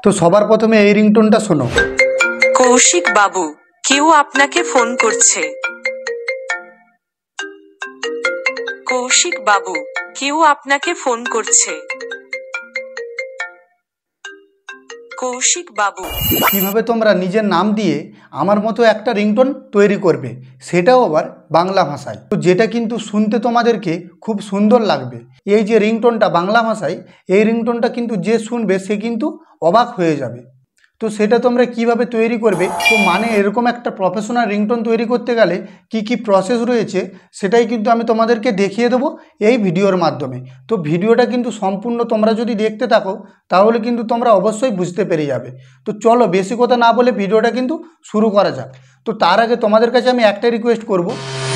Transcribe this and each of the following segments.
তো সবার প্রথমে এই রিংটোনটা শোনো। কৌশিক বাবু, কেউ আপনাকে ফোন করছে। কৌশিক বাবু, কেউ আপনাকে ফোন করছে। কৌশিক বাবু। কিভাবে তোমরা নিজের নাম দিয়ে আমার মতো একটা রিংটোন তৈরি করবে, সেটাও আবার বাংলা ভাষায়, তো যেটা কিন্তু শুনতে তোমাদেরকে খুব সুন্দর লাগবে। এই যে রিংটোনটা বাংলা ভাষায়, এই রিংটোনটা কিন্তু যে শুনবে সে কিন্তু অবাক হয়ে যাবে। তো সেটা তোমরা কিভাবে তৈরি করবে, তো মানে এরকম একটা প্রফেশনাল রিংটোন তৈরি করতে গেলে কি প্রসেস রয়েছে সেটাই কিন্তু আমি তোমাদেরকে দেখিয়ে দেবো এই ভিডিওর মাধ্যমে। তো ভিডিওটা কিন্তু সম্পূর্ণ তোমরা যদি দেখতে থাকো তাহলে কিন্তু তোমরা অবশ্যই বুঝতে পেরে যাবে। তো চলো বেশি কথা না বলে ভিডিওটা কিন্তু শুরু করা যাক। তো তার আগে তোমাদের কাছে আমি একটাই রিকোয়েস্ট করব,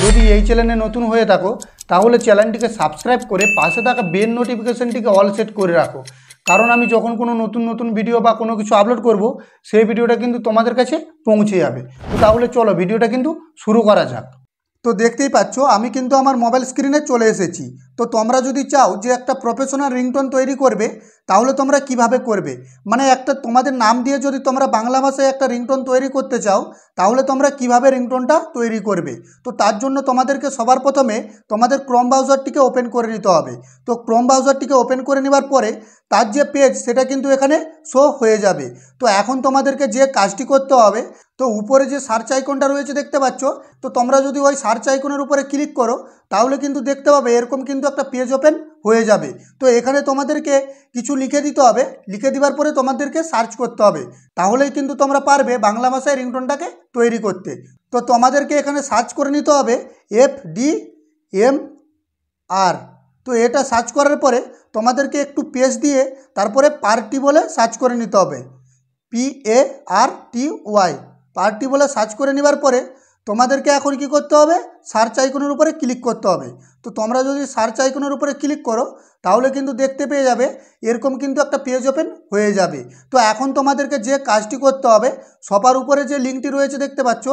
যদি এই চ্যানেলে নতুন হয়ে থাকো তাহলে চ্যানেলটিকে সাবস্ক্রাইব করে পাশে থাকা বেল নোটিফিকেশনটিকে অল সেট করে রাখো, কারণ আমি যখন কোনো নতুন ভিডিও বা কোনো কিছু আপলোড করব সেই ভিডিওটা কিন্তু তোমাদের কাছে পৌঁছে যাবে। তো তাহলে চলো ভিডিওটা কিন্তু শুরু করা যাক। তো দেখতেই পাচ্ছ আমি কিন্তু আমার মোবাইল স্ক্রিনে চলে এসেছি। তো তোমরা যদি চাও যে একটা প্রফেশনাল রিংটোন তৈরি করবে তাহলে তোমরা কিভাবে করবে, মানে একটা তোমাদের নাম দিয়ে যদি তোমরা বাংলা ভাষায় একটা রিংটোন তৈরি করতে চাও তাহলে তোমরা কিভাবে রিংটোনটা তৈরি করবে। তো তার জন্য তোমাদেরকে সবার প্রথমে তোমাদের ক্রোম ব্রাউজারটিকে ওপেন করে নিতে হবে। তো ক্রোম ব্রাউজারটিকে ওপেন করে নেওয়ার পরে তার যে পেজ সেটা কিন্তু এখানে শো হয়ে যাবে। তো এখন তোমাদেরকে যে কাজটি করতে হবে, তো উপরে যে সার্চ আইকনটা রয়েছে দেখতে পাচ্ছ, তো তোমরা যদি ওই সার্চ আইকনের উপরে ক্লিক করো তাহলে কিন্তু দেখতে পাবে এরকম কিন্তু একটা পেজ ওপেন হয়ে যাবে। তো এখানে তোমাদেরকে কিছু লিখে দিতে হবে, লিখে দেওয়ার পরে তোমাদেরকে সার্চ করতে হবে, তাহলেই কিন্তু তোমরা পারবে বাংলা ভাষায় রিংটোনটাকে তৈরি করতে। তো তোমাদেরকে এখানে সার্চ করে নিতে হবে FDMR। তো এটা সার্চ করার পরে তোমাদেরকে একটু পেজ দিয়ে তারপরে পার্টি বলে সার্চ করে নিতে হবে, PARTY পার্টি বলে সার্চ করে নেবার পরে তোমাদেরকে এখন কি করতে হবে, সার্চ আইকনের উপরে ক্লিক করতে হবে। তো তোমরা যদি সার্চ আইকনের উপরে ক্লিক করো তাহলে কিন্তু দেখতে পেয়ে যাবে এরকম কিন্তু একটা পেজ ওপেন হয়ে যাবে। তো এখন তোমাদেরকে যে কাজটি করতে হবে, সবার উপরে যে লিঙ্কটি রয়েছে দেখতে পাচ্ছ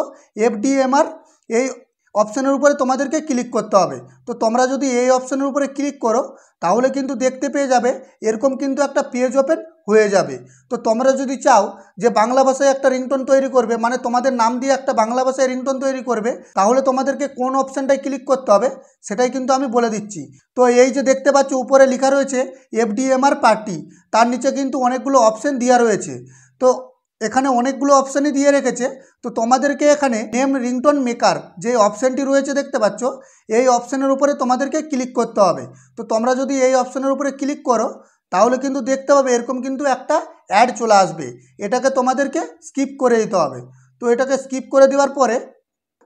FDMR, এই অপশানের উপরে তোমাদেরকে ক্লিক করতে হবে। তো তোমরা যদি এই অপশানের উপরে ক্লিক করো তাহলে কিন্তু দেখতে পেয়ে যাবে এরকম কিন্তু একটা পেজ ওপেন হয়ে যাবে। তো তোমরা যদি চাও যে বাংলা ভাষায় একটা রিংটোন তৈরি করবে, মানে তোমাদের নাম দিয়ে একটা বাংলা ভাষায় রিংটোন তৈরি করবে, তাহলে তোমাদেরকে কোন অপশানটায় ক্লিক করতে হবে সেটাই কিন্তু আমি বলে দিচ্ছি। তো এই যে দেখতে পাচ্ছ উপরে লেখা রয়েছে FDMR পার্টি, তার নিচে কিন্তু অনেকগুলো অপশান দেওয়া রয়েছে। তো এখানে অনেকগুলো অপশানই দিয়ে রেখেছে। তো তোমাদেরকে এখানে নেম রিংটোন মেকার যে অপশানটি রয়েছে দেখতে পাচ্ছ, এই অপশানের উপরে তোমাদেরকে ক্লিক করতে হবে। তো তোমরা যদি এই অপশানের উপরে ক্লিক করো তাহলে কিন্তু দেখতে পাবে এরকম কিন্তু একটা অ্যাড চলে আসবে, এটাকে তোমাদেরকে স্কিপ করে দিতে হবে। তো এটাকে স্কিপ করে দেওয়ার পরে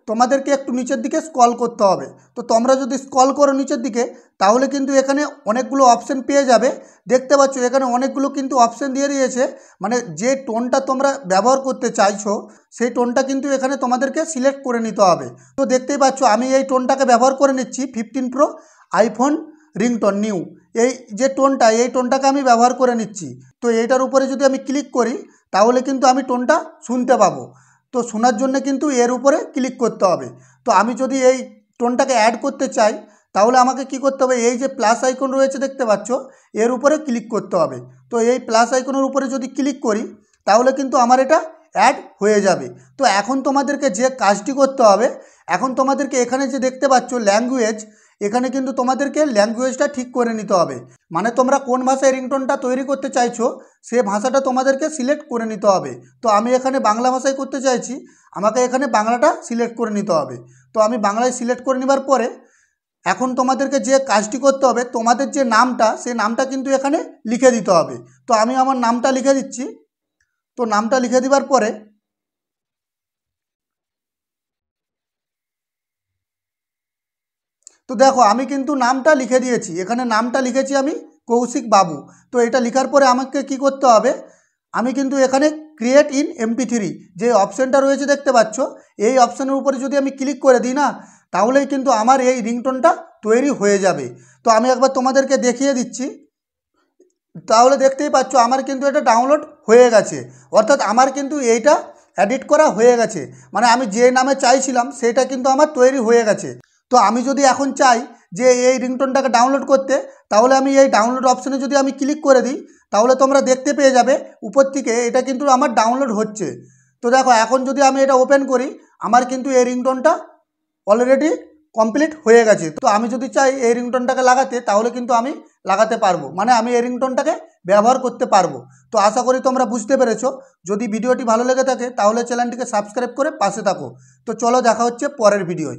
তোমাদেরকে একটু নিচের দিকে স্ক্রল করতে হবে। তো তোমরা যদি স্ক্রল করো নিচের দিকে তাহলে কিন্তু এখানে অনেকগুলো অপশান পেয়ে যাবে। দেখতে পাচ্ছ এখানে অনেকগুলো কিন্তু অপশান দিয়ে দিয়েছে, মানে যে টোনটা তোমরা ব্যবহার করতে চাইছো সেই টোনটা কিন্তু এখানে তোমাদেরকে সিলেক্ট করে নিতে হবে। তো দেখতেই পাচ্ছ আমি এই টোনটাকে ব্যবহার করে নিচ্ছি 15 Pro আইফোন রিংটোন নিউ, এই যে টোনটা এই টোনটাকে আমি ব্যবহার করে নিচ্ছি। তো এইটার উপরে যদি আমি ক্লিক করি তাহলে কিন্তু আমি টোনটা শুনতে পাবো। তো শোনার জন্য কিন্তু এর উপরে ক্লিক করতে হবে। তো আমি যদি এই টোনটাকে অ্যাড করতে চাই তাহলে আমাকে কি করতে হবে, এই যে প্লাস আইকন রয়েছে দেখতে পাচ্ছ এর উপরে ক্লিক করতে হবে। তো এই প্লাস আইকনের উপরে যদি ক্লিক করি তাহলে কিন্তু আমার এটা অ্যাড হয়ে যাবে। তো এখন তোমাদেরকে যে কাজটি করতে হবে, এখন তোমাদেরকে এখানে যে দেখতে পাচ্ছ ল্যাঙ্গুয়েজ, এখানে কিন্তু তোমাদেরকে ল্যাঙ্গুয়েজটা ঠিক করে নিতে হবে, মানে তোমরা কোন ভাষায় রিংটোনটা তৈরি করতে চাইছো সে ভাষাটা তোমাদেরকে সিলেক্ট করে নিতে হবে। তো আমি এখানে বাংলা ভাষায় করতে চাইছি, আমাকে এখানে বাংলাটা সিলেক্ট করে নিতে হবে। তো আমি বাংলায় সিলেক্ট করে নেবার পরে এখন তোমাদেরকে যে কাজটি করতে হবে, তোমাদের যে নামটা সেই নামটা কিন্তু এখানে লিখে দিতে হবে। তো আমি আমার নামটা লিখে দিচ্ছি। তো নামটা লিখে দেওয়ার পরে তো দেখো আমি কিন্তু নামটা লিখে দিয়েছি, এখানে নামটা লিখেছি আমি কৌশিক বাবু। তো এটা লেখার পরে আমাকে কি করতে হবে, আমি কিন্তু এখানে ক্রিয়েট ইন MP3 যে অপশানটা রয়েছে দেখতে পাচ্ছ, এই অপশানের উপরে যদি আমি ক্লিক করে দিই না তাহলেই কিন্তু আমার এই রিংটোনটা তৈরি হয়ে যাবে। তো আমি একবার তোমাদেরকে দেখিয়ে দিচ্ছি। তাহলে দেখতেই পাচ্ছ আমার কিন্তু এটা ডাউনলোড হয়ে গেছে, অর্থাৎ আমার কিন্তু এইটা এডিট করা হয়ে গেছে, মানে আমি যে নামে চাইছিলাম সেটা কিন্তু আমার তৈরি হয়ে গেছে। তো আমি যদি এখন চাই যে এই রিংটোনটাকে ডাউনলোড করতে, তাহলে আমি এই ডাউনলোড অপশানে যদি আমি ক্লিক করে দিই, তাহলে তোমরা দেখতে পেয়ে যাবে উপর থেকে এটা কিন্তু আমার ডাউনলোড হচ্ছে। তো দেখো এখন যদি আমি এটা ওপেন করি, আমার কিন্তু এই রিংটোনটা অলরেডি কমপ্লিট হয়ে গেছে। তো আমি যদি চাই এই রিংটোনটাকে লাগাতে, তাহলে কিন্তু আমি লাগাতে পারবো, মানে আমি এই রিংটোনটাকে ব্যবহার করতে পারবো। তো আশা করি তোমরা বুঝতে পেরেছো। যদি ভিডিওটি ভালো লেগে থাকে তাহলে চ্যানেলটিকে সাবস্ক্রাইব করে পাশে থাকো। তো চলো দেখা হচ্ছে পরের ভিডিওয়।